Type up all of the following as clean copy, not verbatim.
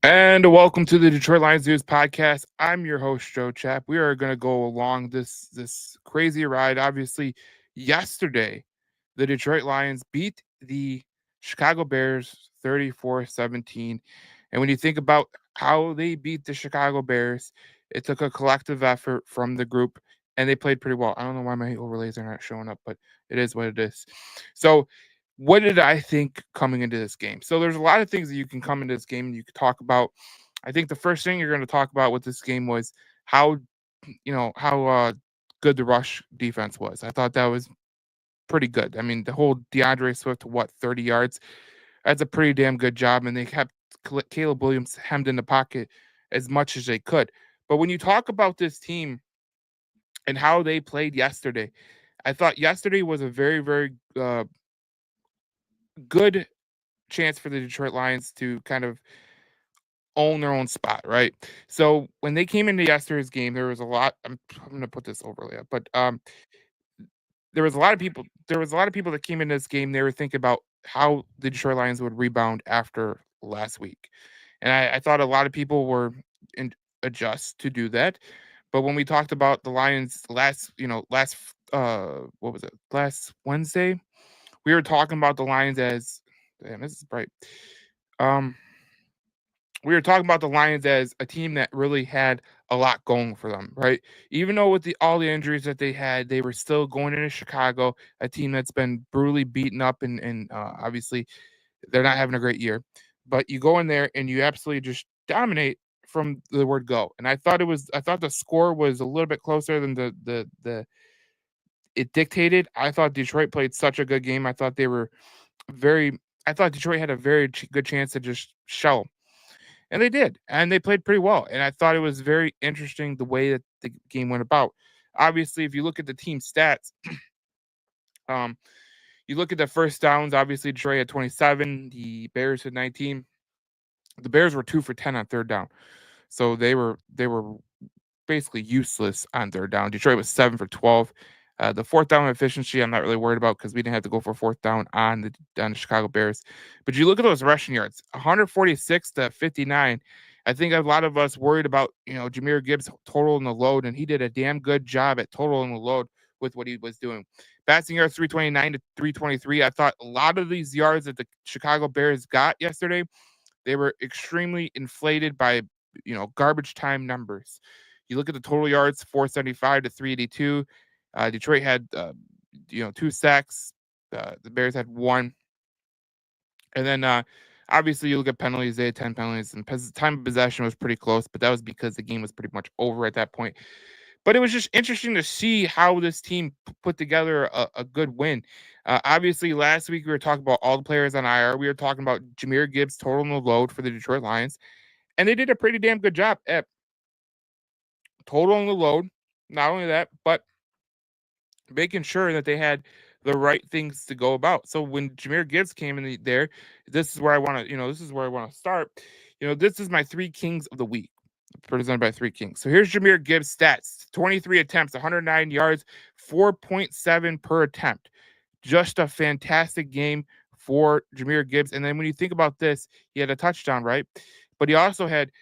And welcome to the Detroit Lions News Podcast. I'm your host, Joe Chap. We are going to go along this crazy ride. Obviously, yesterday, the Detroit Lions beat the Chicago Bears 34-17. And when you think about how they beat the Chicago Bears, it took a collective effort from the group, and they played pretty well. I don't know why my overlays are not showing up, but it is what it is. So, what did I think coming into this game? So there's a lot of things that you can come into this game and you could talk about. I think the first thing you're going to talk about with this game was how how good the rush defense was. I thought that was pretty good. I mean, the whole DeAndre Swift to 30 yards. That's a pretty damn good job, and they kept Caleb Williams hemmed in the pocket as much as they could. But when you talk about this team and how they played yesterday, I thought yesterday was a very good chance for the Detroit Lions to kind of own their own spot, right? So when they came into yesterday's game, there was a lot. I'm going to put this overlay up, but there was a lot of people. There was a lot of people that came into this game. They were thinking about how the Detroit Lions would rebound after last week, and I thought a lot of people were in, adjust to do that. But when we talked about the Lions what was it, last Wednesday, we were talking about the Lions as, damn, this is bright. Um, we were talking about the Lions as a team that really had a lot going for them, right? Even though with all the injuries that they had, they were still going into Chicago, a team that's been brutally beaten up, and obviously they're not having a great year. But you go in there and you absolutely just dominate from the word go. And I thought the score was a little bit closer than the it dictated. I thought Detroit played such a good game. Very. I thought Detroit had a very good chance to just shell 'em. And they did, and they played pretty well. And I thought it was very interesting the way that the game went about. Obviously, if you look at the team stats, um, you look at the first downs. Obviously, Detroit had 27, the Bears had 19. The Bears were 2 for 10 on third down, so they were basically useless on third down. Detroit was 7 for 12. The fourth down efficiency, I'm not really worried about because we didn't have to go for fourth down on the Chicago Bears. But you look at those rushing yards, 146 to 59. I think a lot of us worried about Jahmyr Gibbs total in the load, and he did a damn good job at total in the load with what he was doing. Passing yards 329 to 323. I thought a lot of these yards that the Chicago Bears got yesterday, they were extremely inflated by garbage time numbers. You look at the total yards, 475 to 382. Detroit had 2 sacks. The Bears had one, and then obviously you look at penalties. They had 10 penalties, and time of possession was pretty close, but that was because the game was pretty much over at that point. But it was just interesting to see how this team put together a good win. Obviously, last week we were talking about all the players on IR. We were talking about Jahmyr Gibbs total no load for the Detroit Lions, and they did a pretty damn good job at total the load. Not only that, but making sure that they had the right things to go about. So when Jahmyr Gibbs came in there, this is where I want to, this is where I want to start. This is my three kings of the week, presented by Three Kings. So here's Jahmyr Gibbs' stats: 23 attempts, 109 yards, 4.7 per attempt. Just a fantastic game for Jahmyr Gibbs. And then when you think about this, he had a touchdown, right? But he also had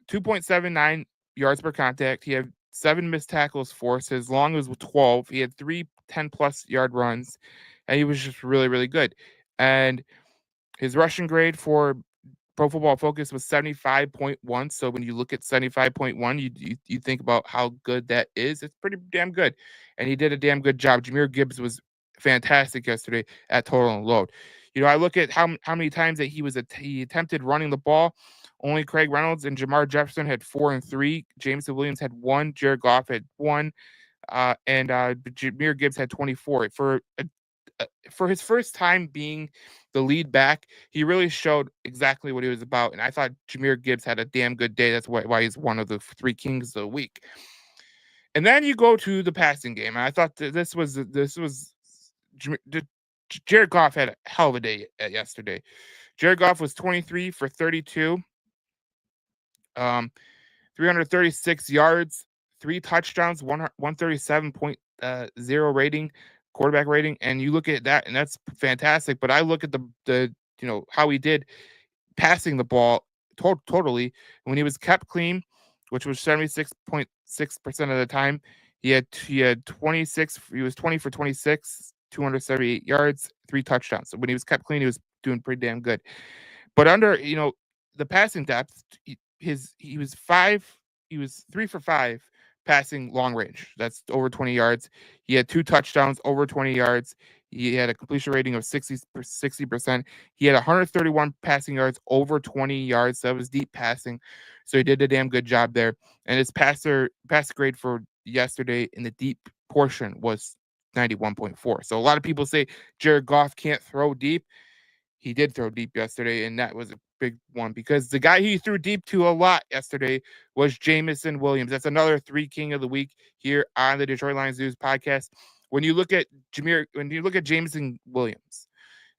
2.79 yards per contact. He had 7 missed tackles forced. His long was 12. He had 3 10-plus yard runs, and he was just really, really good. And his rushing grade for Pro Football Focus was 75.1. So when you look at 75.1, you think about how good that is. It's pretty damn good. And he did a damn good job. Jahmyr Gibbs was fantastic yesterday at total and load. I look at how many times that he attempted running the ball. Only Craig Reynolds and Jamar Jefferson had 4 and 3. Jameson Williams had 1. Jared Goff had 1. And Jahmyr Gibbs had 24. For his first time being the lead back, he really showed exactly what he was about. And I thought Jahmyr Gibbs had a damn good day. That's why he's one of the three kings of the week. And then you go to the passing game. And I thought Jared Goff had a hell of a day yesterday. Jared Goff was 23 for 32, 336 yards, 3 touchdowns, 137.0 rating, quarterback rating. And you look at that, and that's fantastic. But I look at the how he did passing the ball. totally. When he was kept clean, which was 76.6% of the time, he had 26. He was 20 for 26, 278 yards, 3 touchdowns. So when he was kept clean, he was doing pretty damn good. But under the passing depth, he was five. He was 3 for 5 passing long range. That's over 20 yards. He had 2 touchdowns over 20 yards. He had a completion rating of 60%. He had 131 passing yards over 20 yards. That was deep passing. So he did a damn good job there. And his pass grade for yesterday in the deep portion was 91.4. So a lot of people say Jared Goff can't throw deep. He did throw deep yesterday, and that was a big one because the guy he threw deep to a lot yesterday was Jameson Williams. That's another 3 King of the Week here on the Detroit Lions News podcast. When you look at Jameson Williams,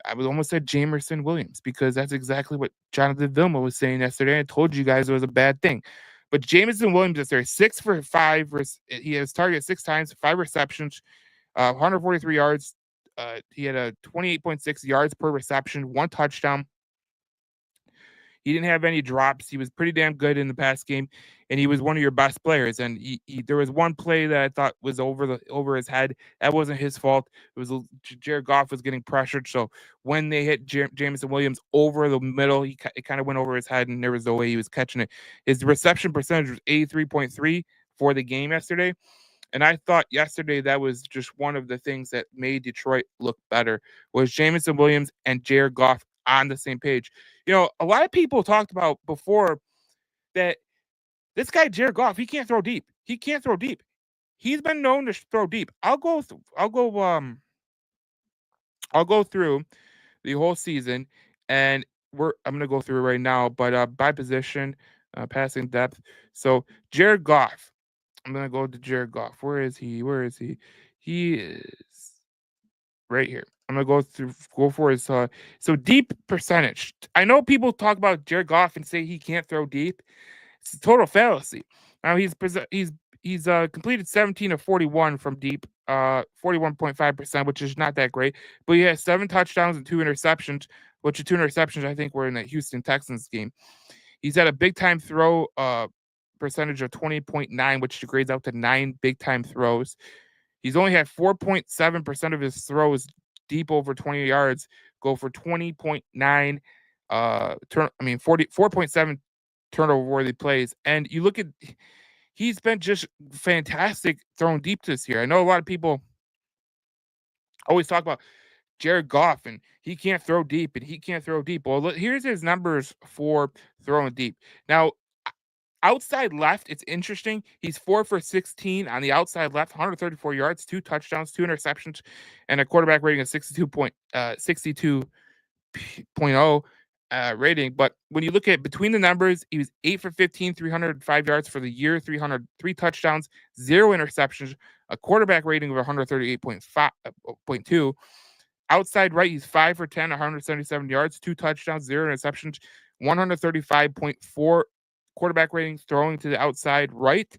I would almost said Jamerson Williams because that's exactly what Jonathan Vilma was saying yesterday. I told you guys it was a bad thing. But Jameson Williams yesterday, 6 for 5. He has targeted 6 times, 5 receptions, 143 yards. He had a 28.6 yards per reception, 1 touchdown. He didn't have any drops. He was pretty damn good in the pass game, and he was one of your best players. And there was one play that I thought was over his head. That wasn't his fault. It was Jared Goff was getting pressured. So when they hit Jameson Williams over the middle, it kind of went over his head, and there was no way he was catching it. His reception percentage was 83.3 for the game yesterday. And I thought yesterday that was just one of the things that made Detroit look better was Jameson Williams and Jared Goff on the same page. A lot of people talked about before that this guy Jared Goff, he can't throw deep. He can't throw deep. He's been known to throw deep. I'll go through the whole season, and I'm gonna go through it right now. But by position, passing depth. So Jared Goff. I'm gonna go to Jared Goff. Where is he? He is right here. I'm gonna go for his so deep percentage. I know people talk about Jared Goff and say he can't throw deep. It's a total fallacy. Now he's completed 17 of 41 from deep, 41.5%, which is not that great. But he has 7 touchdowns and 2 interceptions, which the 2 interceptions I think were in that Houston Texans game. He's had a big time throw percentage of 20.9, which degrades out to 9 big time throws. He's only had 4.7% of his throws deep over 20 yards go for 20.9 4.7 turnover worthy plays. And you look at, he's been just fantastic throwing deep this year. I know a lot of people always talk about Jared Goff and he can't throw deep and he can't throw deep. Well, here's his numbers for throwing deep. Now, outside left, it's interesting. He's 4 for 16 on the outside left, 134 yards, 2 touchdowns, 2 interceptions, and a quarterback rating of 62.0 rating. But when you look at between the numbers, he was 8 for 15, 305 yards for the year, 303 touchdowns, 0 interceptions, a quarterback rating of 138.2. Outside right, he's 5 for 10, 177 yards, 2 touchdowns, 0 interceptions, 135.4 quarterback rating throwing to the outside right.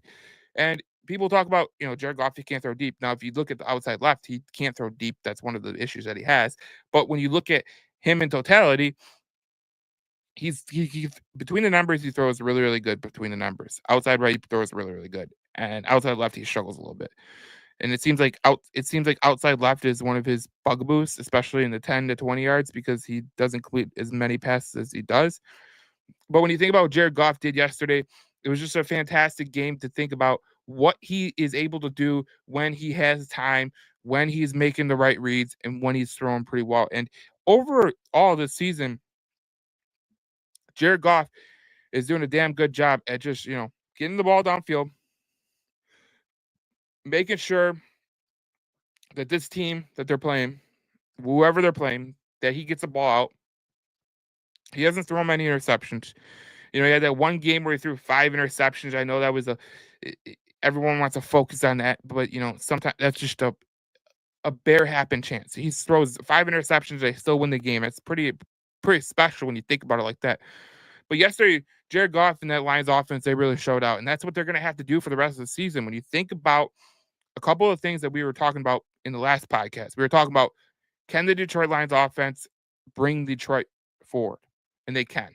And people talk about, Jared Goff, he can't throw deep. Now, if you look at the outside left, he can't throw deep. That's one of the issues that he has. But when you look at him in totality, he's between the numbers, he throws really, really good between the numbers. Outside right, he throws really, really good. And outside left, he struggles a little bit. And it seems like outside left is one of his bugaboos, especially in the 10 to 20 yards, because he doesn't complete as many passes as he does. But when you think about what Jared Goff did yesterday, it was just a fantastic game to think about what he is able to do when he has time, when he's making the right reads, and when he's throwing pretty well. And overall this season, Jared Goff is doing a damn good job at just, getting the ball downfield, making sure that this team that they're playing, whoever they're playing, that he gets the ball out. He hasn't thrown many interceptions. He had that one game where he threw 5 interceptions. I know that was everyone wants to focus on that, but sometimes that's just a bare happen chance. He throws 5 interceptions, they still win the game. It's pretty special when you think about it like that. But yesterday, Jared Goff and that Lions offense, they really showed out, and that's what they're going to have to do for the rest of the season. When you think about a couple of things that we were talking about in the last podcast, we were talking about, can the Detroit Lions offense bring Detroit forward? And they can.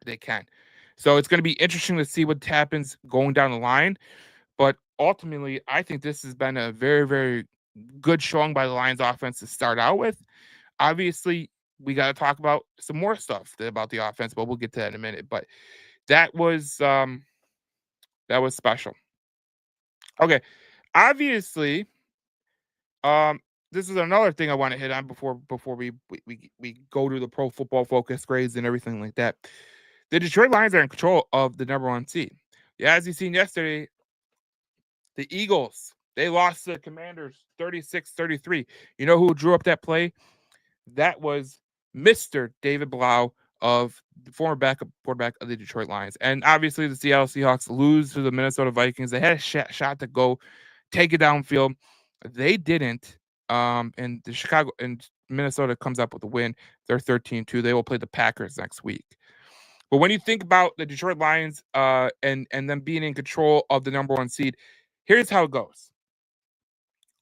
they can. So it's going to be interesting to see what happens going down the line. But ultimately, I think this has been a very, very good showing by the Lions offense to start out with. Obviously, we got to talk about some more stuff about the offense, but we'll get to that in a minute. But that was special. Okay, obviously, um, this is another thing I want to hit on before we go to the Pro Football Focus grades and everything like that. The Detroit Lions are in control of the number 1 seed. Yeah, as you seen yesterday, the Eagles, they lost to the Commanders 36-33. You know who drew up that play? That was Mr. David Blau, of the former backup quarterback of the Detroit Lions. And obviously, the Seattle Seahawks lose to the Minnesota Vikings. They had a shot to go take it downfield. They didn't. And the Chicago and Minnesota comes up with a win. They're 13-2. They will play the Packers next week. But when you think about the Detroit Lions and them being in control of the number 1 seed, here's how it goes.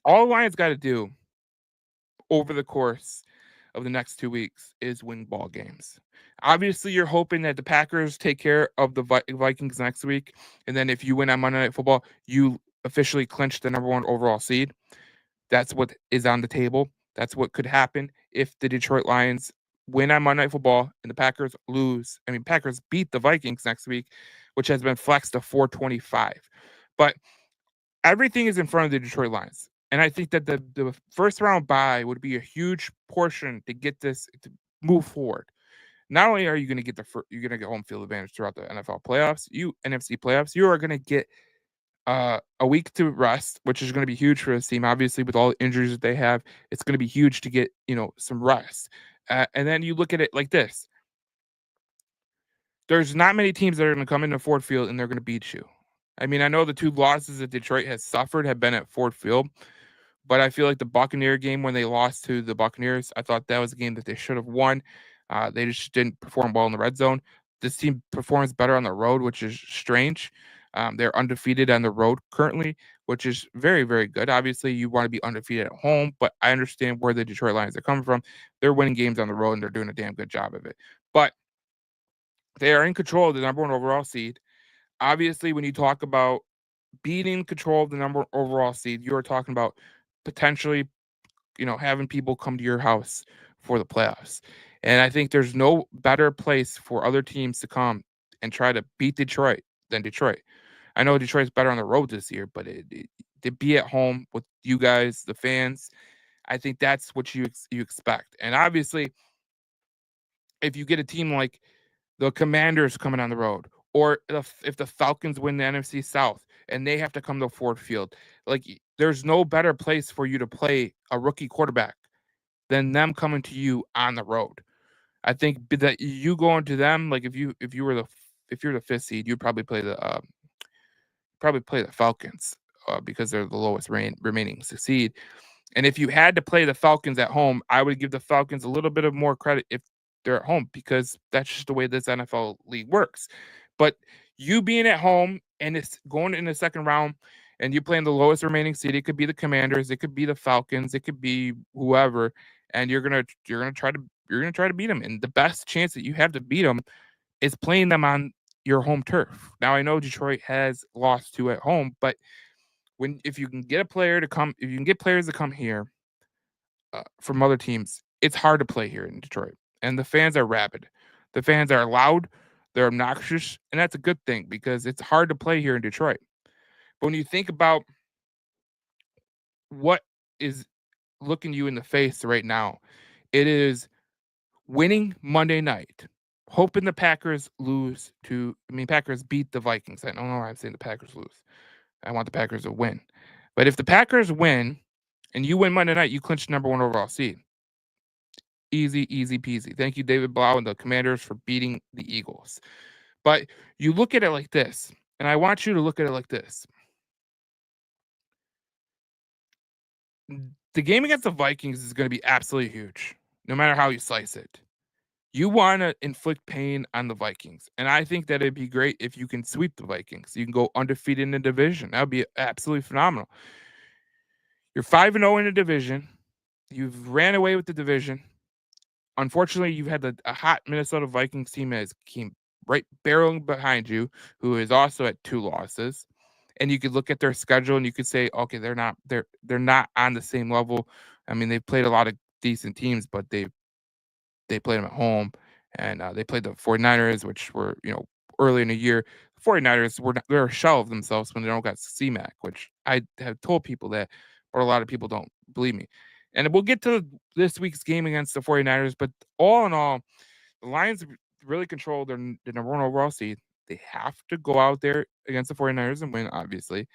All the Lions got to do over the course of the next 2 weeks is win ball games. Obviously, you're hoping that the Packers take care of the Vikings next week, and then if you win on Monday Night Football, you officially clinch the number 1 overall seed. That's what is on the table. That's what could happen if the Detroit Lions win on Monday Night Football and the Packers lose. I mean, Packers beat the Vikings next week, which has been flexed to 425. But everything is in front of the Detroit Lions. And I think that the first round bye would be a huge portion to get this to move forward. Not only are you going to get you're going to get home field advantage throughout the NFC playoffs, you are going to get a week to rest, which is going to be huge for this team. Obviously, with all the injuries that they have, it's going to be huge to get some rest. And then you look at it like this: there's not many teams that are going to come into Ford Field and they're going to beat you. I mean, I know the 2 losses that Detroit has suffered have been at Ford Field, but I feel like the Buccaneer game when they lost to the Buccaneers, I thought that was a game that they should have won. They just didn't perform well in the red zone. This team performs better on the road, which is strange. They're undefeated on the road currently, which is very, very good. Obviously, you want to be undefeated at home, but I understand where the Detroit Lions are coming from. They're winning games on the road, and they're doing a damn good job of it. But they are in control of the number 1 overall seed. Obviously, when you talk about being in control of the number 1 overall seed, you are talking about potentially, having people come to your house for the playoffs. And I think there's no better place for other teams to come and try to beat Detroit than Detroit. I know Detroit's better on the road this year, but to be at home with you guys, the fans, I think that's what you expect. And obviously, if you get a team like the Commanders coming on the road, or if the Falcons win the NFC South and they have to come to Ford Field, like there's no better place for you to play a rookie quarterback than them coming to you on the road. I think that you going to them, like if you're the 5th seed, you'd probably play the Falcons because they're the lowest remaining seed. And if you had to play the Falcons at home, I would give the Falcons a little bit of more credit if they're at home, because that's just the way this NFL league works. But you being at home and it's going in the second round and you playing the lowest remaining seed, it could be the Commanders, it could be the Falcons, it could be whoever, and you're gonna try to beat them. And the best chance that you have to beat them is playing them on your home turf. Now I know Detroit has lost 2 at home, but if you can get players to come here from other teams, it's hard to play here in Detroit. And the fans are rabid. The fans are loud, they're obnoxious, and that's a good thing because it's hard to play here in Detroit. But when you think about what is looking you in the face right now, it is winning Monday night, hoping the Packers Packers beat the Vikings. I don't know why I'm saying the Packers lose. I want the Packers to win. But if the Packers win and you win Monday night, you clinch number 1 overall seed. Easy, easy peasy. Thank you, David Blau and the Commanders, for beating the Eagles. But you look at it like this, and I want you to look at it like this. The game against the Vikings is going to be absolutely huge, no matter how you slice it. You want to inflict pain on the Vikings, and I think that it'd be great if you can sweep the Vikings. You can go undefeated in the division. That would be absolutely phenomenal. You're 5-0 in the division. You've ran away with the division. Unfortunately, you've had a hot Minnesota Vikings team that came right barreling behind you, who is also at 2 losses. And you could look at their schedule and you could say, okay, they're not on the same level. I mean, they've played a lot of decent teams, but they played them at home, and they played the 49ers, which were, early in the year. The 49ers they're a shell of themselves when they don't got C-Mac, which I have told people that, but a lot of people don't believe me. And we'll get to this week's game against the 49ers, but all in all, the Lions really control the number one overall seed. They have to go out there against the 49ers and win, obviously,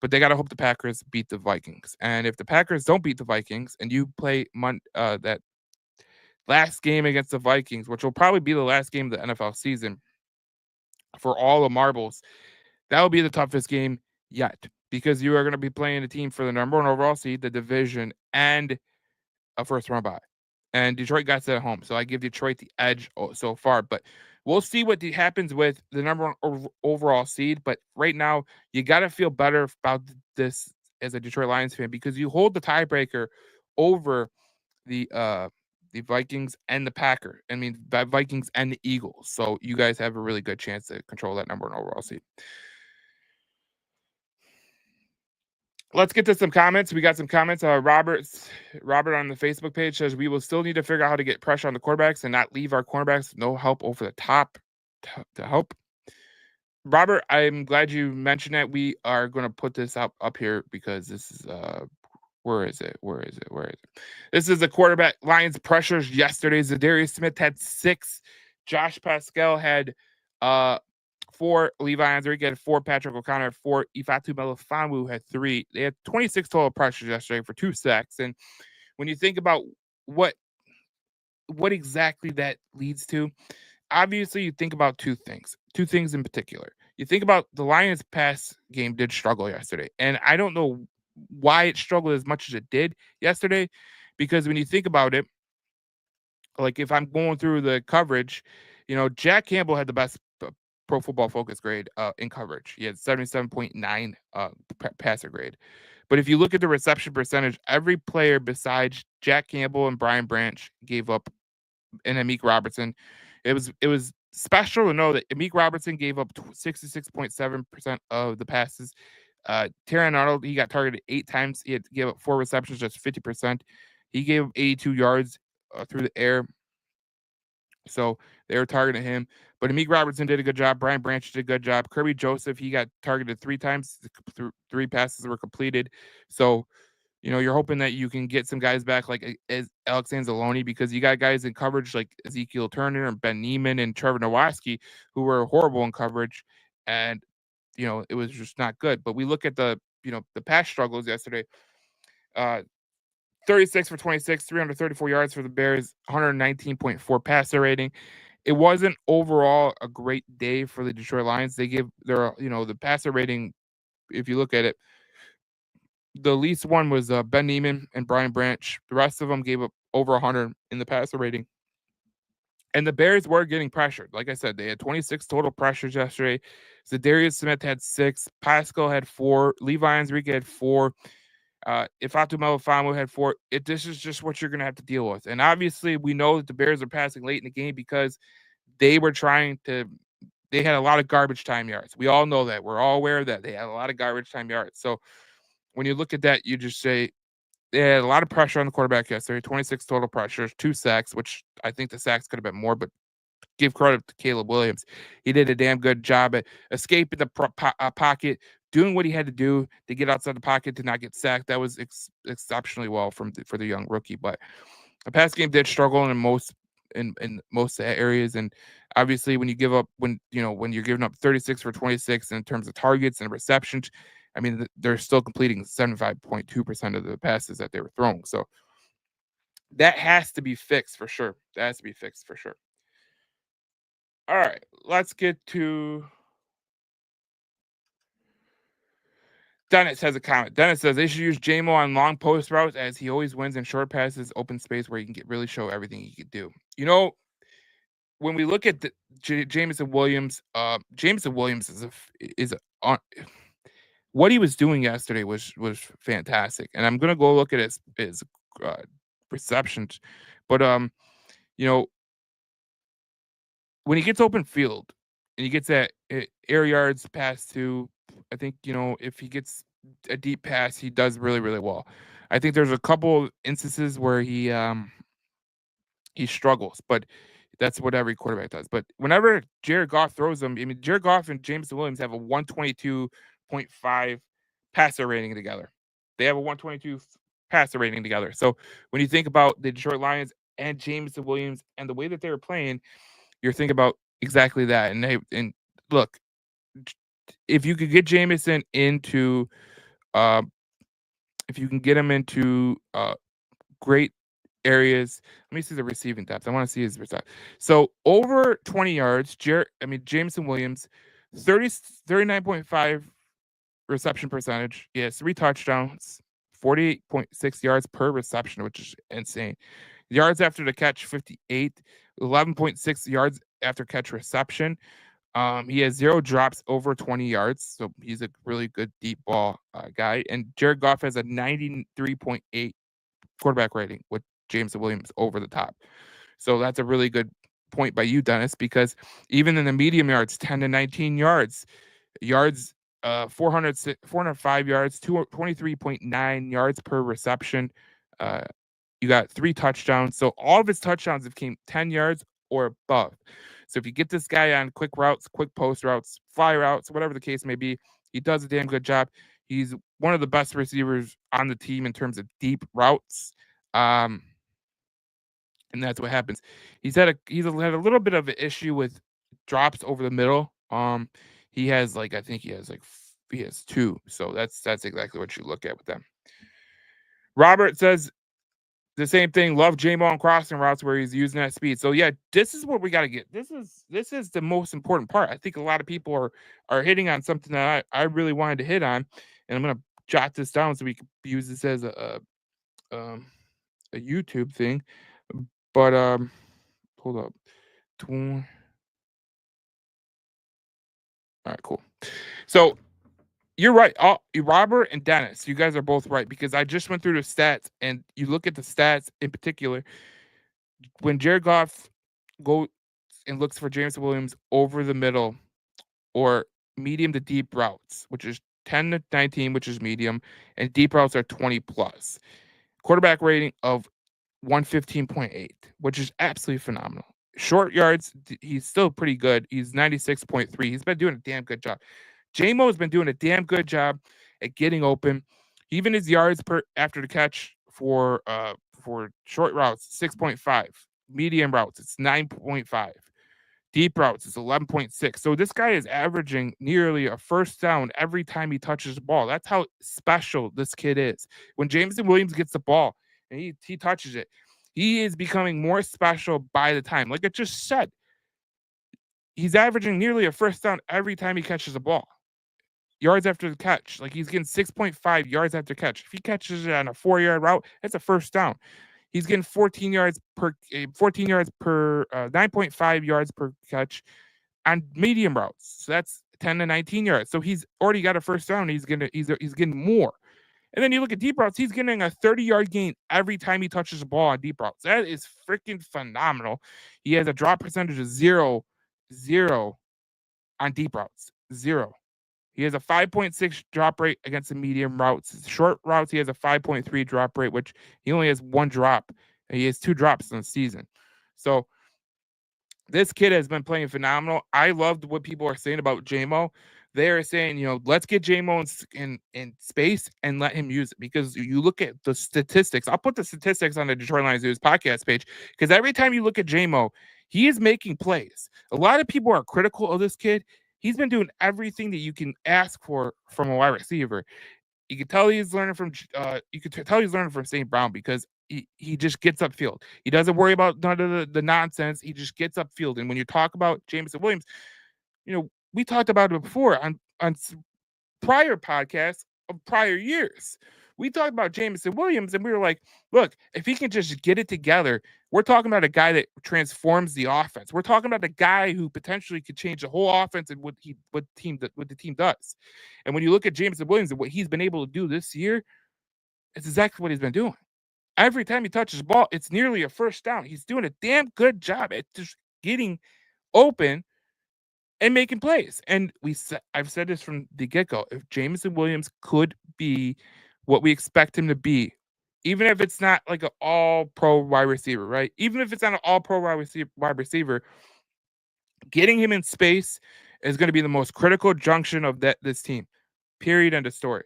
but they got to hope the Packers beat the Vikings. And if the Packers don't beat the Vikings and you play that last game against the Vikings, which will probably be the last game of the NFL season for all the marbles, that will be the toughest game yet because you are going to be playing a team for the number one overall seed, the division, and a first round bye. And Detroit got set at home. So I give Detroit the edge so far. But we'll see what happens with the number one overall seed. But right now, you got to feel better about this as a Detroit Lions fan because you hold the tiebreaker over the Vikings and the Packers. I mean, the Vikings and the Eagles. So you guys have a really good chance to control that number one overall seed. Let's get to some comments. We got some comments. Robert on the Facebook page says we will still need to figure out how to get pressure on the quarterbacks and not leave our cornerbacks no help over the top to help. Robert, I'm glad you mentioned that. We are going to put this up here because this is where is it? This is the quarterback Lions pressures yesterday. Zadarius Smith had 6. Josh Pascal had 4. Levi Anzarick had 4. Patrick O'Connor had 4. Ifeatu Melifonwu had 3. They had 26 total pressures yesterday for 2 sacks. And when you think about what exactly that leads to, obviously you think about two things in particular. You think about the Lions pass game did struggle yesterday. And I don't know why it struggled as much as it did yesterday, because when you think about it, like if I'm going through the coverage, Jack Campbell had the best Pro Football Focus grade in coverage. He had 77.9 passer grade. But if you look at the reception percentage, every player besides Jack Campbell and Brian Branch gave up, and Amik Robertson, it was special to know that Amik Robertson gave up 66.7% of the passes. Terran Arnold, he got targeted 8 times. He had to give up 4 receptions, just 50%. He gave up 82 yards through the air. So they were targeting him. But Amik Robertson did a good job. Brian Branch did a good job. Kirby Joseph, he got targeted 3 times. 3 passes were completed. So, you're hoping that you can get some guys back like Alex Anzalone, because you got guys in coverage like Ezekiel Turner and Ben Neiman and Trevor Nowatzki who were horrible in coverage. And, it was just not good. But we look at the pass struggles yesterday. 36 for 26, 334 yards for the Bears, 119.4 passer rating. It wasn't overall a great day for the Detroit Lions. They give their, the passer rating, if you look at it, the least one was Ben Neiman and Brian Branch. The rest of them gave up over 100 in the passer rating. And the Bears were getting pressured. Like I said, they had 26 total pressures yesterday. Zadarius Smith had 6. Pascal had 4. Levi Anzarick had 4. Ifeatu Melifonwu had 4. This is just what you're going to have to deal with. And obviously, we know that the Bears are passing late in the game because they had a lot of garbage time yards. We all know that. We're all aware of that. They had a lot of garbage time yards. So when you look at that, you just say they had a lot of pressure on the quarterback yesterday, 26 total pressures, 2 sacks, which I think the sacks could have been more, but give credit to Caleb Williams. He did a damn good job at escaping the pocket, doing what he had to do to get outside the pocket to not get sacked. That was exceptionally well for the young rookie. But the pass game did struggle in most areas, and obviously when you're giving up 36 for 26 in terms of targets and receptions, I mean they're still completing 75.2% of the passes that they were throwing. So that has to be fixed for sure. All right, let's get to Dennis has a comment. Dennis says they should use JMO on long post routes as he always wins in short passes, open space where he can really show everything he can do. When we look at Jameson Williams, Jameson Williams is what he was doing yesterday was fantastic, and I'm gonna go look at his receptions, but when he gets open field, and he gets that air yards pass to. I think if he gets a deep pass, he does really really well. I think there's a couple instances where he struggles, but that's what every quarterback does. But whenever Jared Goff throws them, I mean, Jared Goff and Jameson Williams have a 122.5 passer rating together. They have a 122 passer rating together. So when you think about the Detroit Lions and Jameson Williams and the way that they were playing, you're thinking about exactly that. And look, if you could get Jameson into, uh, if you can get him into great areas. Let me see the receiving depth. I want to see his reception. So over 20 yards, Jameson Williams, 39.5 reception percentage. He has 3 touchdowns, 48.6 yards per reception, which is insane. Yards after the catch, 58, 11.6 yards after catch reception. He has 0 drops over 20 yards, so he's a really good deep ball guy. And Jared Goff has a 93.8 quarterback rating with Jameson Williams over the top. So that's a really good point by you, Dennis, because even in the medium yards, 10 to 19 yards, 405 yards, 23.9 yards per reception. You got 3 touchdowns. So all of his touchdowns have came 10 yards or above. So if you get this guy on quick routes, quick post routes, fly routes, whatever the case may be, he does a damn good job. He's one of the best receivers on the team in terms of deep routes. And that's what happens. He's had a little bit of an issue with drops over the middle. He has I think he has 2. So that's exactly what you look at with them. Robert says the same thing. Love J-Mo on crossing routes where he's using that speed. So yeah, this is what we got to get. This is the most important part. I think a lot of people are hitting on something that I really wanted to hit on, and I'm gonna jot this down so we can use this as a YouTube thing. But hold up. All right, cool. So you're right. Robert and Dennis, you guys are both right because I just went through the stats, and you look at the stats in particular. When Jared Goff goes and looks for Jameson Williams over the middle or medium to deep routes, which is 10 to 19, which is medium, and deep routes are 20 plus. Quarterback rating of 115.8, which is absolutely phenomenal. Short yards, he's still pretty good. He's 96.3. He's been doing a damn good job. J-Mo has been doing a damn good job at getting open. Even his yards per after the catch for short routes, 6.5. Medium routes, it's 9.5. Deep routes, it's 11.6. So this guy is averaging nearly a first down every time he touches the ball. That's how special this kid is. When Jameson Williams gets the ball and he touches it, he is becoming more special by the time. Like I just said, he's averaging nearly a first down every time he catches the ball. Yards after the catch, like he's getting 6.5 yards after catch. If he catches it on a 4-yard route, that's a first down. He's getting 14 yards per 9.5 yards per catch on medium routes. So that's 10 to 19 yards. So he's already got a first down. He's getting more. And then you look at deep routes, he's getting a 30-yard gain every time he touches the ball on deep routes. That is freaking phenomenal. He has a drop percentage of 0 on deep routes. 0. He has a 5.6 drop rate against the medium routes. Short routes, he has a 5.3 drop rate, which he only has 1 drop. And he has 2 drops in the season. So this kid has been playing phenomenal. I loved what people are saying about J-Mo. They are saying, let's get J-Mo in space and let him use it. Because you look at the statistics. I'll put the statistics on the Detroit Lions News podcast page. Because every time you look at J-Mo, he is making plays. A lot of people are critical of this kid. He's been doing everything that you can ask for from a wide receiver. You can tell he's learning from St. Brown because he just gets upfield. He doesn't worry about none of the nonsense. He just gets upfield. And when you talk about Jameson Williams, we talked about it before on prior podcasts of prior years. We talked about Jameson Williams, and we were like, look, if he can just get it together, we're talking about a guy that transforms the offense. We're talking about a guy who potentially could change the whole offense and what the team does. And when you look at Jameson Williams and what he's been able to do this year, it's exactly what he's been doing. Every time he touches the ball, it's nearly a first down. He's doing a damn good job at just getting open and making plays. And I've said this from the get-go. If Jameson Williams could be what we expect him to be, even if it's not like an all-pro wide receiver, right? Even if it's not an all-pro wide receiver, getting him in space is going to be the most critical junction of this team. Period. End of story.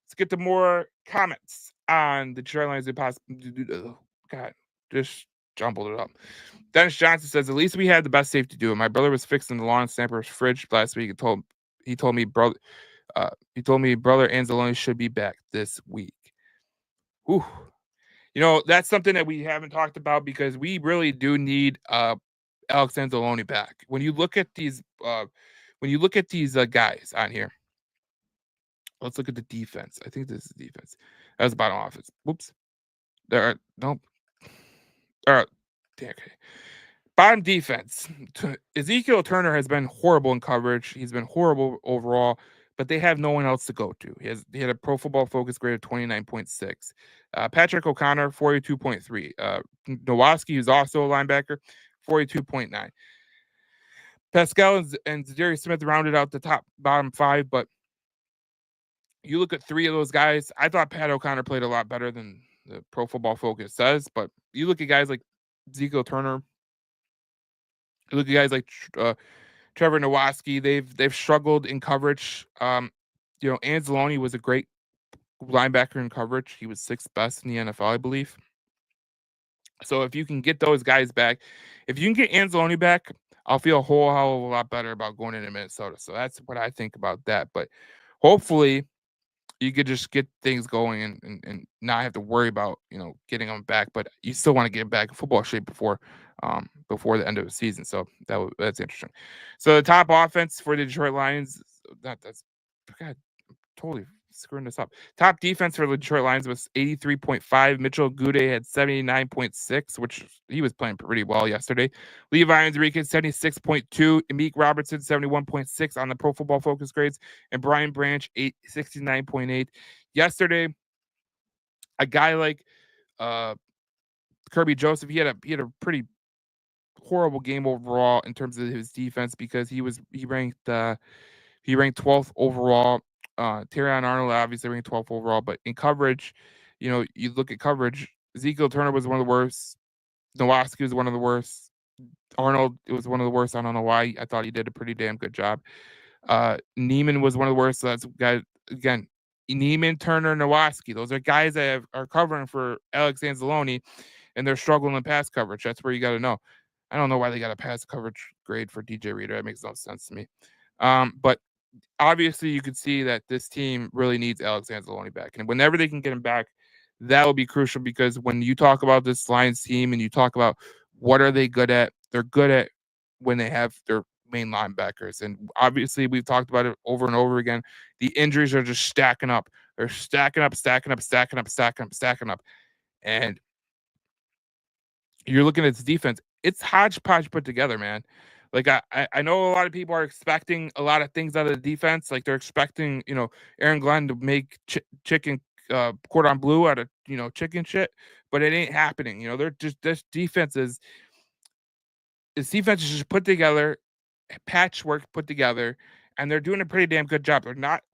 Let's get to more comments on the Detroit Lions. God, just jumbled it up. Dennis Johnson says, "At least we had the best safety duo. My brother was fixing the lawn snapper's fridge last week. He told me brother Anzalone should be back this week." Whew. That's something that we haven't talked about because we really do need Alex Anzalone back. When you look at these guys on here, let's look at the defense. I think this is defense. That was bottom offense. Whoops. There are nope. Okay. Bottom defense. Ezekiel Turner has been horrible in coverage. He's been horrible overall, but they have no one else to go to. He had a Pro Football Focus grade of 29.6. Patrick O'Connor, 42.3. Nowaski, who's also a linebacker, 42.9. Pascal and Zadarius Smith rounded out the bottom five, but you look at three of those guys. I thought Pat O'Connor played a lot better than the Pro Football Focus says, but you look at guys like Ezekiel Turner, you look at guys like Trevor Nowaski. They've struggled in coverage. Anzalone was a great linebacker in coverage. He was sixth best in the NFL, I believe. So if you can get those guys back, if you can get Anzalone back, I'll feel a whole hell of a lot better about going into Minnesota. So that's what I think about that. But hopefully you could just get things going and not have to worry about, getting them back. But you still want to get back in football shape before the end of the season. So that's interesting. So the top offense for the Detroit Lions, that's God, totally screwing this up. Top defense for the Detroit Lions was 83.5. Mitchell Gude had 79.6, which he was playing pretty well yesterday. Levi Enriquez, 76.2. Amik Robertson, 71.6 on the Pro Football Focus grades. And Brian Branch, 69.8. Yesterday, a guy like Kirby Joseph, he had a pretty horrible game overall in terms of his defense because he ranked 12th overall. Terrion Arnold obviously ranked 12th overall, but in coverage, you look at coverage. Ezekiel Turner was one of the worst. Nowaski was one of the worst. Arnold, it was one of the worst. I don't know why. I thought he did a pretty damn good job. Neiman was one of the worst. So that's guy again. Neiman, Turner, Nowaski. Those are guys that are covering for Alex Anzalone, and they're struggling in pass coverage. That's where you got to know. I don't know why they got a pass coverage grade for DJ Reader. That makes no sense to me. But obviously you could see that this team really needs Alex Anzalone back. And whenever they can get him back, that will be crucial because when you talk about this Lions team and you talk about what are they good at, they're good at when they have their main linebackers. And obviously we've talked about it over and over again. The injuries are just stacking up. They're stacking up. And you're looking at this defense. It's hodgepodge put together, man. Like I know a lot of people are expecting a lot of things out of the defense. Like they're expecting, Aaron Glenn to make chicken cordon bleu out of chicken shit, but it ain't happening. They're just this defense is just put together, patchwork put together, and they're doing a pretty damn good job.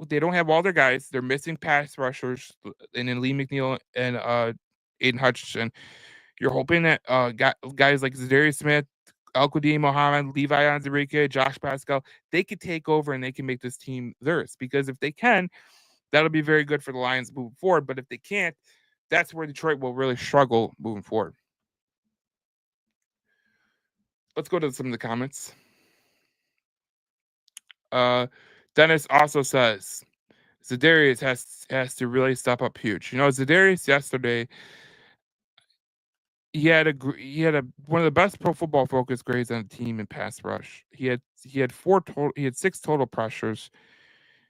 They don't have all their guys. They're missing pass rushers, and then Lee McNeil and Aiden Hutchinson. You're hoping that guys like Zadarius Smith, Al-Quadin Muhammad, Levi Onwuzurike, Josh Pascal, they could take over and they can make this team theirs. Because if they can, that'll be very good for the Lions moving forward. But if they can't, that's where Detroit will really struggle moving forward. Let's go to some of the comments. Dennis also says Zadarius has to really step up huge. Zadarius yesterday, he had one of the best Pro Football Focus grades on the team in pass rush. He had 6 total pressures.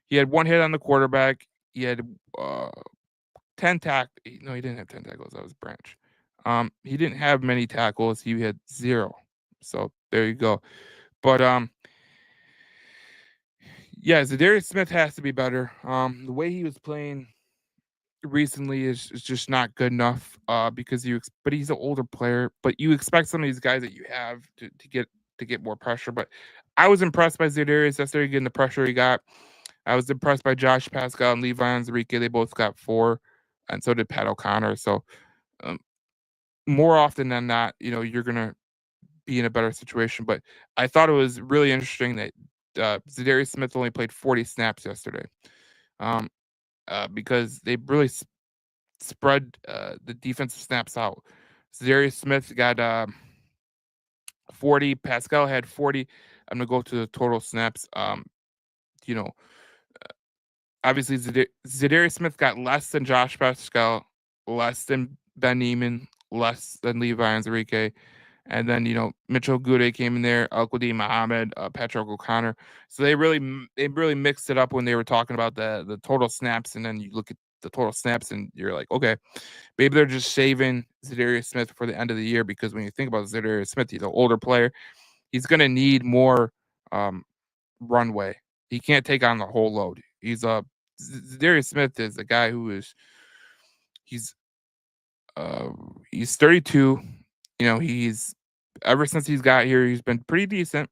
He had 1 hit on the quarterback. He had 10 tackles. No, he didn't have 10 tackles. That was Branch. He didn't have many tackles. He had 0. So there you go. But yeah, Zadarius Smith has to be better. The way he was playing recently is just not good enough because but he's an older player, but you expect some of these guys that you have to get to get more pressure. But I was impressed by Za'Darius yesterday getting the pressure he got. I was impressed by Josh Pascal and Levi Onwuzurike. They both got 4, and so did Pat O'Connor. So um, more often than not, you're gonna be in a better situation. But I thought it was really interesting that Za'Darius Smith only played 40 snaps yesterday, um, because they really spread the defensive snaps out. Za'Darius Smith got 40. Pascal had 40. I'm gonna go to the total snaps. You know, obviously Za'Darius Smith got less than Josh Pascal, less than Ben Neiman, less than Levi Onwuzurike. And then, Mitchell Gude came in there, Al-Quadin Muhammad, Patrick O'Connor. So they really mixed it up when they were talking about the total snaps. And then you look at the total snaps and you're like, okay, maybe they're just saving Za'Darius Smith for the end of the year, because when you think about Za'Darius Smith, he's an older player. He's going to need more runway. He can't take on the whole load. Za'Darius Smith is a guy who he's 32. He's ever since he's got here, he's been pretty decent.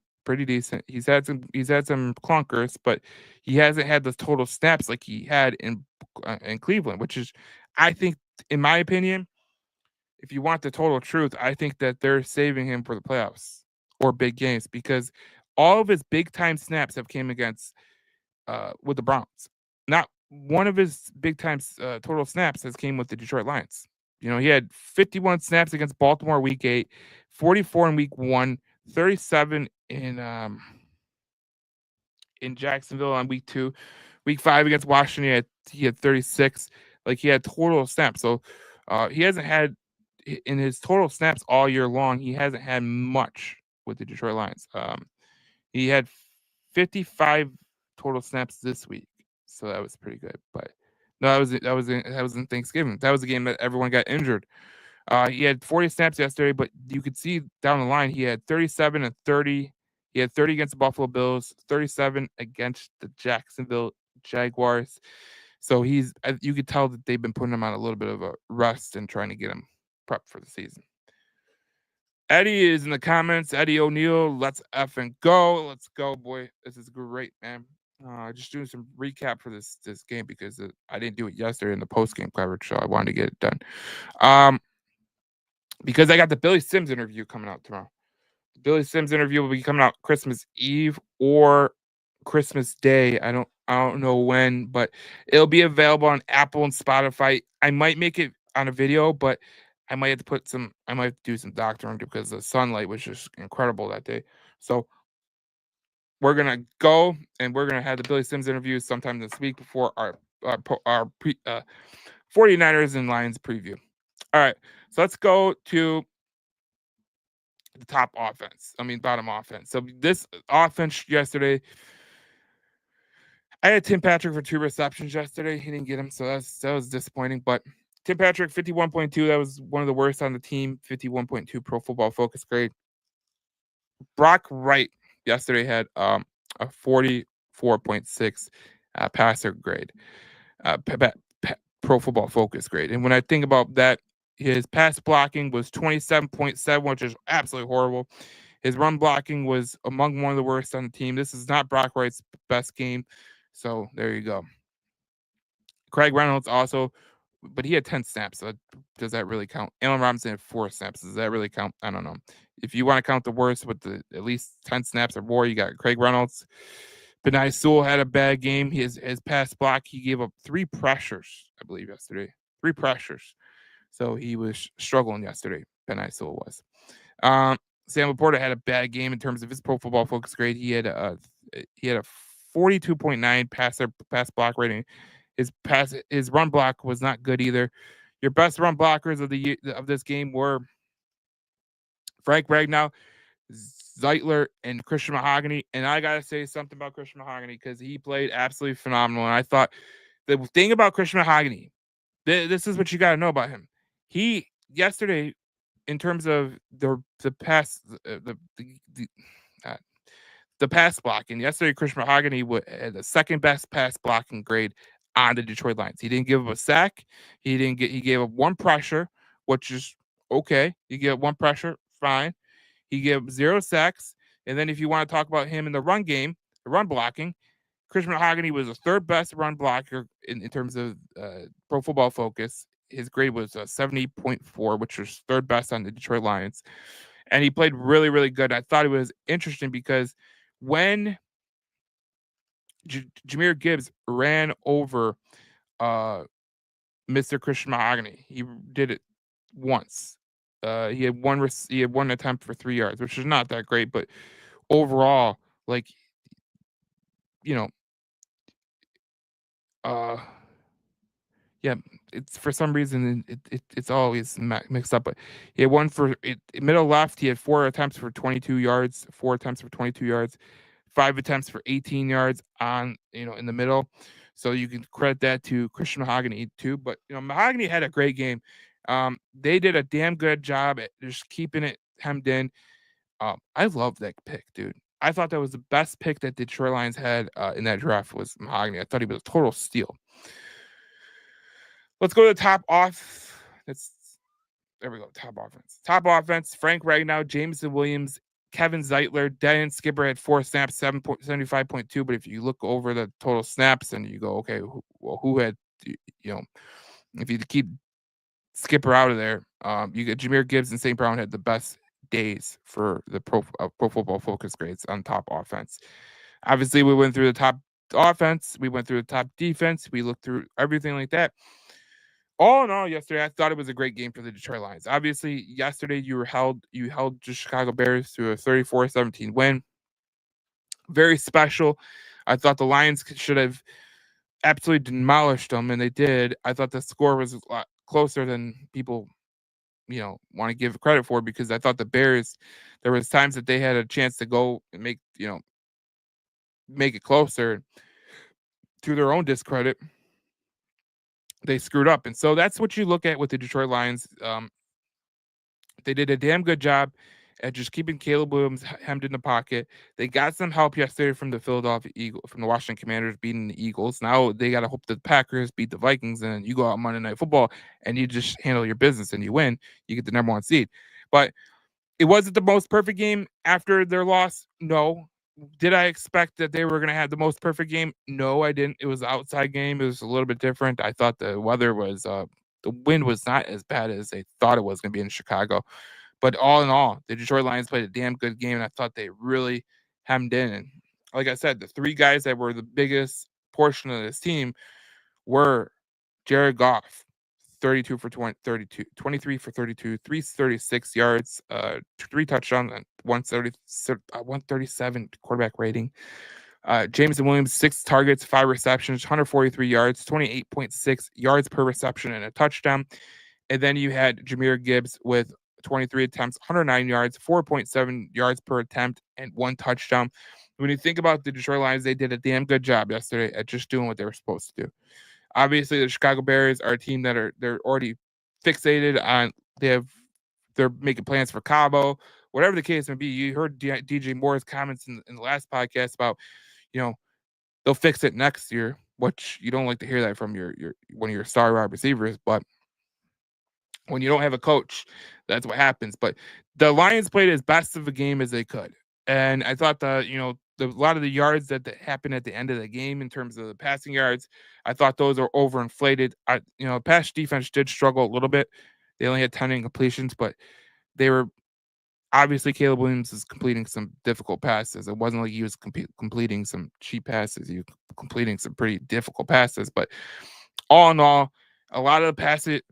He's had some clunkers, but he hasn't had the total snaps like he had in Cleveland, which is, I think, in my opinion, if you want the total truth, I think that they're saving him for the playoffs or big games, because all of his big time snaps have came against with the Browns. Not one of his big time total snaps has came with the Detroit Lions. He had 51 snaps against Baltimore week 8, 44 in week 1, 37 in Jacksonville on week 2. Week 5 against Washington, he had 36. Like, he had total snaps. So he hasn't had, in his total snaps all year long, he hasn't had much with the Detroit Lions. He had 55 total snaps this week, so that was pretty good. But no, that was in Thanksgiving. That was a game that everyone got injured. He had 40 snaps yesterday, but you could see down the line he had 37 and 30. He had 30 against the Buffalo Bills, 37 against the Jacksonville Jaguars. So you could tell that they've been putting him on a little bit of a rest and trying to get him prepped for the season. Eddie is in the comments. Eddie O'Neill, let's effing go. Let's go, boy. This is great, man. Just doing some recap for this game, because I didn't do it yesterday in the post game coverage, so I wanted to get it done. Because I got the Billy Sims interview coming out tomorrow. The Billy Sims interview will be coming out Christmas Eve or Christmas Day. I don't know when, but it'll be available on Apple and Spotify. I might make it on a video, but I might have to do some doctoring, because the sunlight was just incredible that day. So we're gonna go and we're gonna have the Billy Sims interview sometime this week before our 49ers and Lions preview. All right, so let's go to the bottom offense. So this offense yesterday, I had Tim Patrick for 2 receptions yesterday. He didn't get him, so that was disappointing. But Tim Patrick, 51.2. That was one of the worst on the team. 51.2 Pro Football Focus grade. Brock Wright yesterday had a 44.6 passer grade, Pro Football Focus grade. And when I think about that, his pass blocking was 27.7, which is absolutely horrible. His run blocking was among one of the worst on the team. This is not Brock Wright's best game. So there you go. Craig Reynolds also, but he had 10 snaps. So does that really count? Allen Robinson had 4 snaps. Does that really count? I don't know. If you want to count the worst with at least 10 snaps or more, you got Craig Reynolds. Benai Sewell had a bad game. His pass block, he gave up 3 pressures, I believe, yesterday. 3 pressures. So he was struggling yesterday. Benai Sewell was. Sam Laporta had a bad game in terms of his Pro Football Focus grade. He had a 42.9 pass block rating. His run block was not good either. Your best run blockers of this game were Frank Ragnow, Zeitler, and Christian Mahogany. And I gotta say something about Christian Mahogany, because he played absolutely phenomenal. And I thought the thing about Christian Mahogany, this is what you gotta know about him. He yesterday, in terms of the pass the pass blocking, yesterday Christian Mahogany had the second best pass blocking grade on the Detroit Lions. He didn't give up a sack. He gave up 1 pressure, which is okay. You get 1 pressure, fine. He gave up 0 sacks. And then if you want to talk about him in the run game, the run blocking, Chris Mahogany was the third best run blocker in terms of Pro Football Focus. His grade was 70.4, which was third best on the Detroit Lions. And he played really, really good. I thought it was interesting because when Jahmyr Gibbs ran over Mr. Christian Mahogany, he did it once. He had one attempt for 3 yards, which is not that great, but overall, like, you know, yeah, it's for some reason it's always mixed up. But he had one for middle left. He had 4 attempts for 22 yards, 4 attempts for 22 yards, 5 attempts for 18 yards on in the middle. So you can credit that to Christian Mahogany too. But Mahogany had a great game. They did a damn good job at just keeping it hemmed in. I love that pick, dude. I thought that was the best pick that the Detroit Lions had in that draft was Mahogany. I thought he was a total steal. Let's go to the top off. There we go. Top offense. Top offense. Frank Ragnow, Jameson Williams, Kevin Zeitler, Darren Skipper had 4 snaps, 75.2. But if you look over the total snaps and you go, okay, who had, if you keep Skipper out of there, you get Jahmyr Gibbs and St. Brown had the best days for the Pro Football Focus grades on top offense. Obviously, we went through the top offense. We went through the top defense. We looked through everything like that. All in all, yesterday I thought it was a great game for the Detroit Lions. Obviously, yesterday you held the Chicago Bears to a 34-17 win. Very special. I thought the Lions should have absolutely demolished them, and they did. I thought the score was a lot closer than people, want to give credit for, because I thought the Bears, there was times that they had a chance to go and make it closer. To their own discredit, they screwed up. And so that's what you look at with the Detroit Lions. They did a damn good job at just keeping Caleb Williams hemmed in the pocket. They got some help yesterday from the from the Washington Commanders beating the Eagles. Now they got to hope the Packers beat the Vikings, and then you go out Monday Night Football and you just handle your business and you win. You get the number 1 seed. But it wasn't the most perfect game after their loss. No. Did I expect that they were going to have the most perfect game? No, I didn't. It was an outside game. It was a little bit different. I thought the weather was, the wind was not as bad as they thought it was going to be in Chicago. But all in all, the Detroit Lions played a damn good game, and I thought they really hemmed in. And like I said, the 3 guys that were the biggest portion of this team were Jared Goff, 23 for 32, 336 yards, 3 touchdowns, and 137 quarterback rating. Jameson Williams, 6 targets, 5 receptions, 143 yards, 28.6 yards per reception, and a touchdown. And then you had Jahmyr Gibbs with 23 attempts, 109 yards, 4.7 yards per attempt, and 1 touchdown. When you think about the Detroit Lions, they did a damn good job yesterday at just doing what they were supposed to do. Obviously, the Chicago Bears are a team that they're already fixated on. They're making plans for Cabo, whatever the case may be. You heard DJ Moore's comments in the last podcast about, they'll fix it next year, which you don't like to hear that from your one of your star wide receivers. But when you don't have a coach, that's what happens. But the Lions played as best of a game as they could, and I thought a lot of the yards that happened at the end of the game in terms of the passing yards, I thought those are overinflated. Pass defense did struggle a little bit. They only had 10 incompletions, but they were obviously Caleb Williams is completing some difficult passes. It wasn't like he was completing some cheap passes. He was completing some pretty difficult passes. But all in all, a lot of the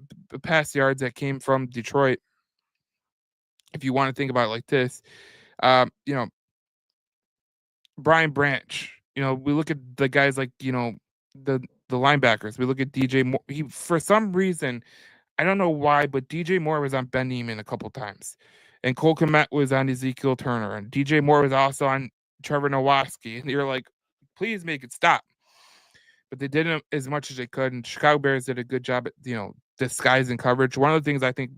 pass yards that came from Detroit, if you want to think about it like this, Brian Branch, we look at the guys like, the linebackers. We look at DJ Moore. He, for some reason, I don't know why, but DJ Moore was on Ben Niemann a couple times. And Cole Kmet was on Ezekiel Turner. And DJ Moore was also on Trevor Nowatzki. And you're like, please make it stop. But they did it as much as they could. And Chicago Bears did a good job at, disguising coverage. One of the things I think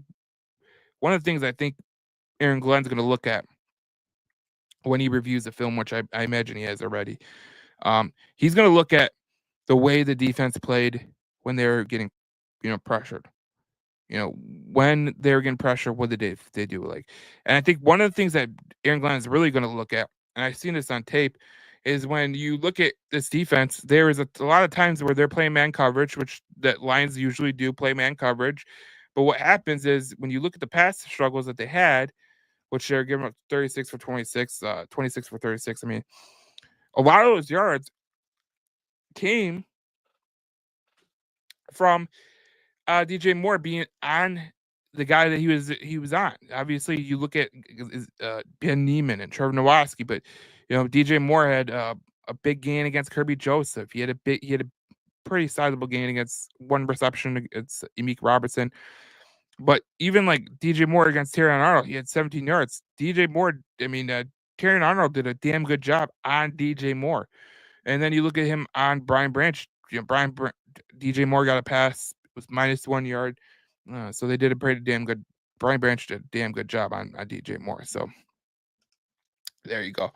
Aaron Glenn's going to look at when he reviews the film, which I imagine he has already, he's going to look at the way the defense played when they were getting, pressured. when they're getting pressure, what did they do? And I think one of the things that Aaron Glenn is really going to look at, and I've seen this on tape, is when you look at this defense, there is a lot of times where they're playing man coverage, which that Lions usually do play man coverage. But what happens is when you look at the pass struggles that they had, which they're giving up 36 for 26, 26 for 36. I mean, a lot of those yards came from DJ Moore being on the guy that he was on. Obviously, you look at Ben Neiman and Trevor Nowatzki, but DJ Moore had a big gain against Kirby Joseph. He had a pretty sizable gain against one reception against Emeke Robertson. But even like DJ Moore against Terrion Arnold, he had 17 yards. DJ Moore, Terrion Arnold did a damn good job on DJ Moore. And then you look at him on Brian Branch. DJ Moore got a pass, it was -1 yard. So they did a pretty damn good. Brian Branch did a damn good job on DJ Moore. So there you go.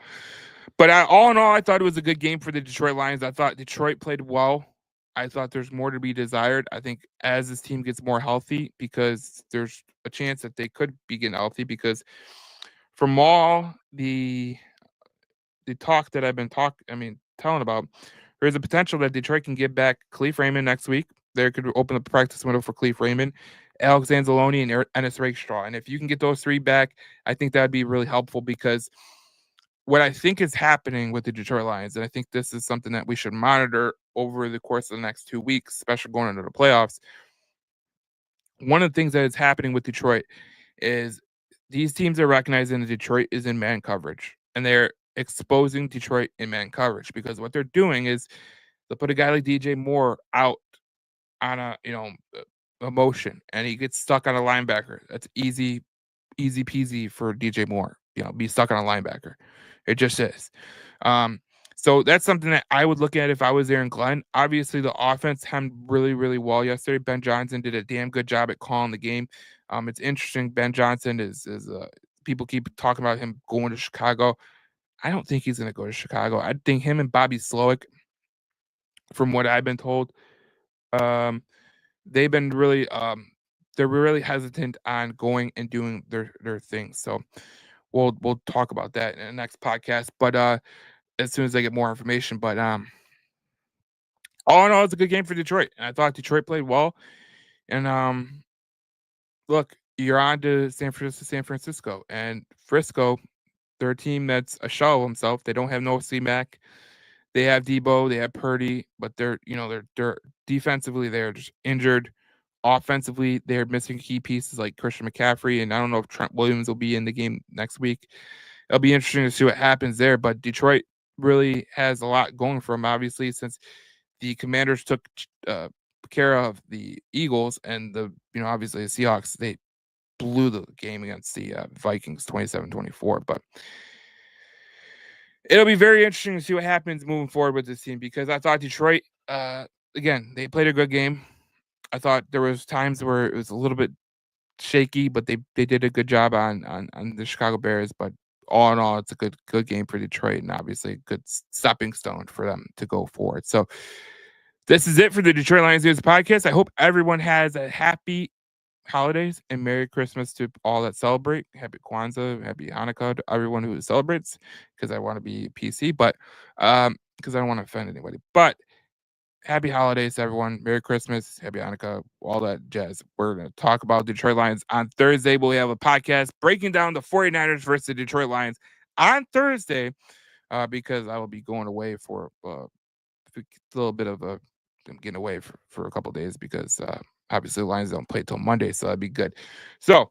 But all in all, I thought it was a good game for the Detroit Lions. I thought Detroit played well. I thought there's more to be desired. I think as this team gets more healthy, because there's a chance that they could be getting healthy, because from all the talk that I've been telling about, there's a potential that Detroit can get back Khalif Raymond next week. They could open up the practice window for Khalif Raymond, Alex Anzalone, and Ennis Rakestraw. And if you can get those three back, I think that would be really helpful, because what I think is happening with the Detroit Lions, and I think this is something that we should monitor over the course of the next 2 weeks, especially going into the playoffs. One of the things that is happening with Detroit is these teams are recognizing that Detroit is in man coverage, and they're exposing Detroit in man coverage, because what they're doing is they'll put a guy like DJ Moore out on a motion, and he gets stuck on a linebacker. That's easy peasy for DJ Moore. Be stuck on a linebacker. It just is. So that's something that I would look at if I was Aaron Glenn. Obviously, the offense hemmed really, really well yesterday. Ben Johnson did a damn good job at calling the game. It's interesting. Ben Johnson is people keep talking about him going to Chicago. I don't think he's going to go to Chicago. I think him and Bobby Slowick, from what I've been told, they've been really they're really hesitant on going and doing their thing. So we'll talk about that in the next podcast, but as soon as I get more information. But all in all, it's a good game for Detroit, and I thought Detroit played well. And look, you're on to San Francisco, and Frisco, they're a team that's a shell of themselves. They don't have no C-Mac. They have Debo, they have Purdy, but they're defensively they're just injured. Offensively, they're missing key pieces like Christian McCaffrey, and I don't know if Trent Williams will be in the game next week. It'll be interesting to see what happens there, but Detroit really has a lot going for them, obviously, since the Commanders took care of the Eagles, and obviously the Seahawks, they blew the game against the Vikings 27-24. But it'll be very interesting to see what happens moving forward with this team, because I thought Detroit, again, they played a good game. I thought there was times where it was a little bit shaky, but they did a good job on the Chicago Bears. But all in all, it's a good game for Detroit, and obviously a good stepping stone for them to go forward. So this is it for the Detroit Lions News podcast. I hope everyone has a happy holidays and Merry Christmas to all that celebrate. Happy Kwanzaa, Happy Hanukkah to everyone who celebrates, because I want to be PC, but because I don't want to offend anybody. But happy holidays to everyone. Merry Christmas, Happy Hanukkah, all that jazz. We're going to talk about Detroit Lions on Thursday. We'll have a podcast breaking down the 49ers versus the Detroit Lions on Thursday, because I will be going away for a little bit of I'm getting away for a couple days, because obviously the Lions don't play till Monday, so that'd be good. So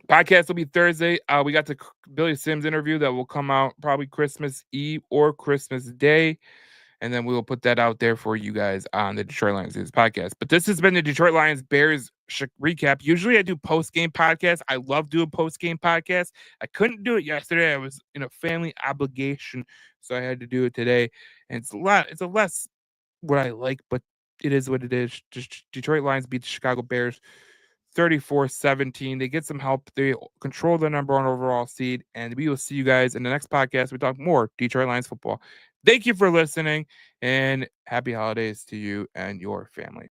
podcast will be Thursday. We got the Billy Sims interview that will come out probably Christmas Eve or Christmas Day, and then we will put that out there for you guys on the Detroit Lions News podcast. But this has been the Detroit Lions Bears recap. Usually I do post-game podcasts. I love doing post-game podcasts. I couldn't do it yesterday. I was in a family obligation, so I had to do it today. And it's a less what I like, but it is what it is. Just Detroit Lions beat the Chicago Bears 34-17. They get some help. They control the number 1 overall seed, and we will see you guys in the next podcast. We talk more Detroit Lions football. Thank you for listening, and happy holidays to you and your family.